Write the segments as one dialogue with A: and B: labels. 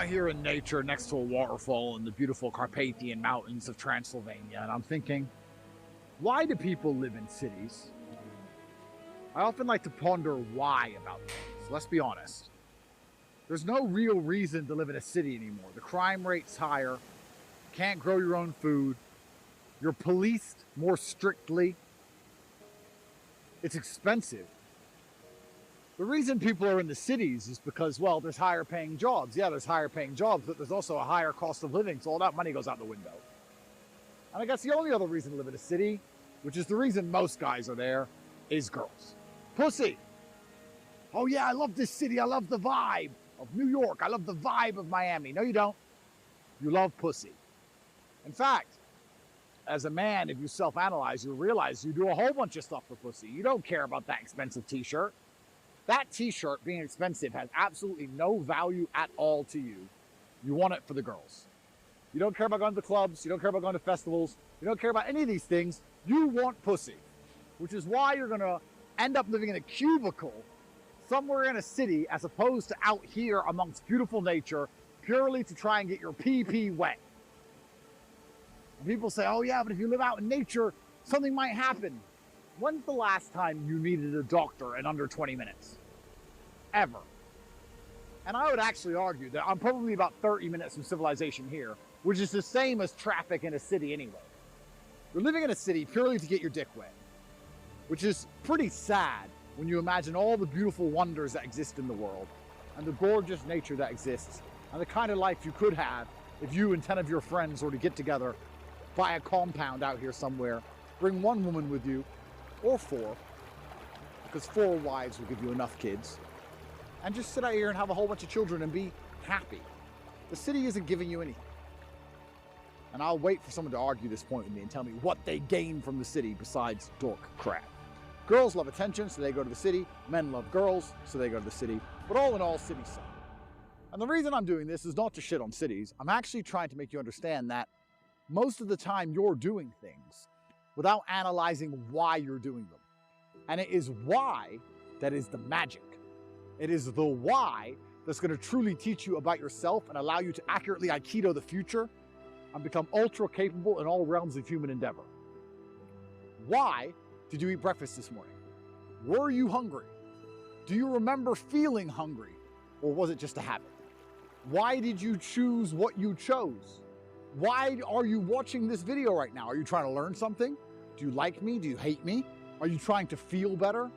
A: out here in nature next to a waterfall in the beautiful Carpathian Mountains of Transylvania, and I'm thinking, why do people live in cities? I often like to ponder why about things. Let's be honest. There's no real reason to live in a city anymore. The crime rate's higher, you can't grow your own food, you're policed more strictly, it's expensive. The reason people are in the cities is because, well, there's higher paying jobs. Yeah, there's higher paying jobs, but there's also a higher cost of living, so all that money goes out the window. And I guess the only other reason to live in a city, which is the reason most guys are there, is girls. Pussy. Oh yeah, I love this city. I love the vibe of New York. I love the vibe of Miami. No, you don't. You love pussy. In fact, as a man, if you self-analyze, you realize you do a whole bunch of stuff for pussy. You don't care about that expensive t-shirt. That t-shirt being expensive has absolutely no value at all to you. You want it for the girls. You don't care about going to the clubs. You don't care about going to festivals. You don't care about any of these things. You want pussy, which is why you're going to end up living in a cubicle somewhere in a city as opposed to out here amongst beautiful nature purely to try and get your pee-pee wet. And people say, oh yeah, but if you live out in nature, something might happen. When's the last time you needed a doctor in under 20 minutes? Ever. And I would actually argue that I'm probably about 30 minutes from civilization here, which is the same as traffic in a city anyway. You're living in a city purely to get your dick wet, which is pretty sad when you imagine all the beautiful wonders that exist in the world and the gorgeous nature that exists and the kind of life you could have if you and 10 of your friends were to get together, buy a compound out here somewhere, bring one woman with you, or 4, because 4 wives will give you enough kids, and just sit out here and have a whole bunch of children and be happy. The city isn't giving you anything. And I'll wait for someone to argue this point with me and tell me what they gain from the city besides dork crap. Girls love attention, so they go to the city. Men love girls, so they go to the city. But all in all, cities suck. And the reason I'm doing this is not to shit on cities. I'm actually trying to make you understand that most of the time you're doing things without analyzing why you're doing them. And it is why that is the magic. It is the why that's going to truly teach you about yourself and allow you to accurately Aikido the future and become ultra capable in all realms of human endeavor. Why did you eat breakfast this morning? Were you hungry? Do you remember feeling hungry? Or was it just a habit? Why did you choose what you chose? Why are you watching this video right now? Are you trying to learn something? Do you like me? Do you hate me? Are you trying to feel better?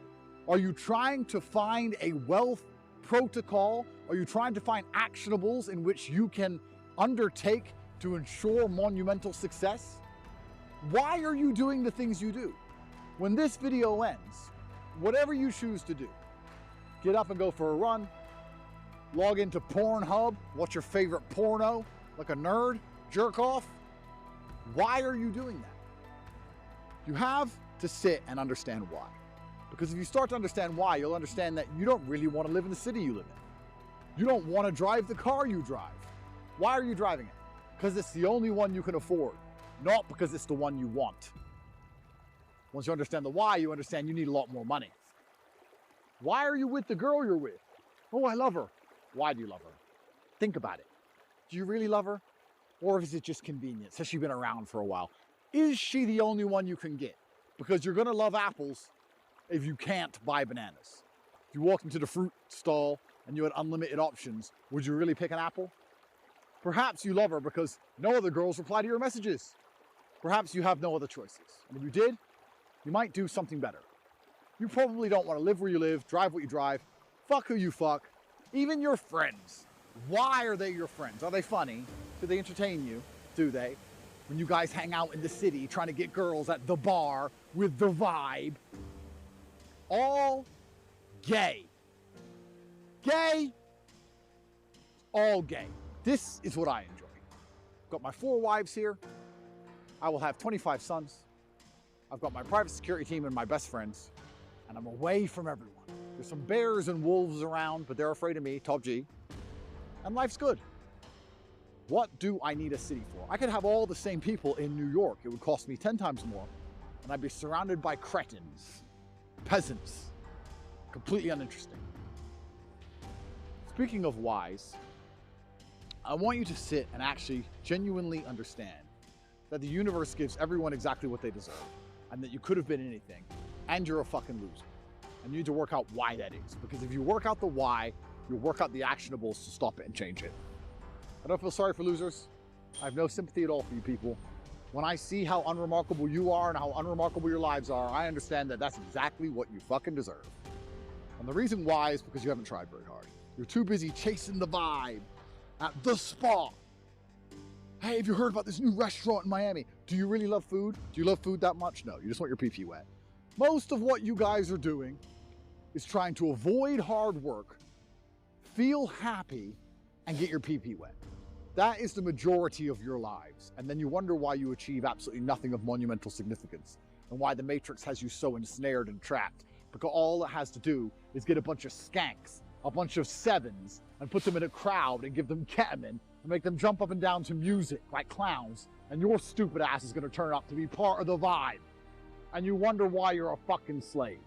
A: Are you trying to find a wealth protocol? Are you trying to find actionables in which you can undertake to ensure monumental success? Why are you doing the things you do? When this video ends, whatever you choose to do, get up and go for a run, log into Pornhub, watch your favorite porno, like a nerd, jerk off. Why are you doing that? You have to sit and understand why. Because if you start to understand why, you'll understand that you don't really want to live in the city you live in. You don't want to drive the car you drive. Why are you driving it? Because it's the only one you can afford, not because it's the one you want. Once you understand the why, you understand you need a lot more money. Why are you with the girl you're with? Oh, I love her. Why do you love her? Think about it. Do you really love her? Or is it just convenience? Has she been around for a while? Is she the only one you can get? Because you're going to love apples if you can't buy bananas. If you walked into the fruit stall and you had unlimited options, would you really pick an apple? Perhaps you love her because no other girls reply to your messages. Perhaps you have no other choices. And if you did, you might do something better. You probably don't want to live where you live, drive what you drive, fuck who you fuck, even your friends. Why are they your friends? Are they funny? Do they entertain you? Do they? When you guys hang out in the city trying to get girls at the bar with the vibe. All gay. Gay. All gay. This is what I enjoy. Got my 4 wives here. I will have 25 sons. I've got my private security team and my best friends. And I'm away from everyone. There's some bears and wolves around, but they're afraid of me, top G. And life's good. What do I need a city for? I could have all the same people in New York. It would cost me 10 times more. And I'd be surrounded by cretins, peasants, completely uninteresting. Speaking of whys, I want you to sit and actually genuinely understand that the universe gives everyone exactly what they deserve, and that you could have been anything, and you're a fucking loser. And you need to work out why that is, because if you work out the why, you'll work out the actionables to stop it and change it. I don't feel sorry for losers. I have no sympathy at all for you people. When I see how unremarkable you are and how unremarkable your lives are, I understand that that's exactly what you fucking deserve. And the reason why is because you haven't tried very hard. You're too busy chasing the vibe at the spa. Hey, have you heard about this new restaurant in Miami? Do you really love food? Do you love food that much? No, you just want your pee-pee wet. Most of what you guys are doing is trying to avoid hard work, feel happy, and get your pee-pee wet. That is the majority of your lives. And then you wonder why you achieve absolutely nothing of monumental significance and why the Matrix has you so ensnared and trapped. Because all it has to do is get a bunch of skanks, a bunch of sevens, and put them in a crowd and give them ketamine and make them jump up and down to music like clowns. And your stupid ass is going to turn out to be part of the vibe. And you wonder why you're a fucking slave.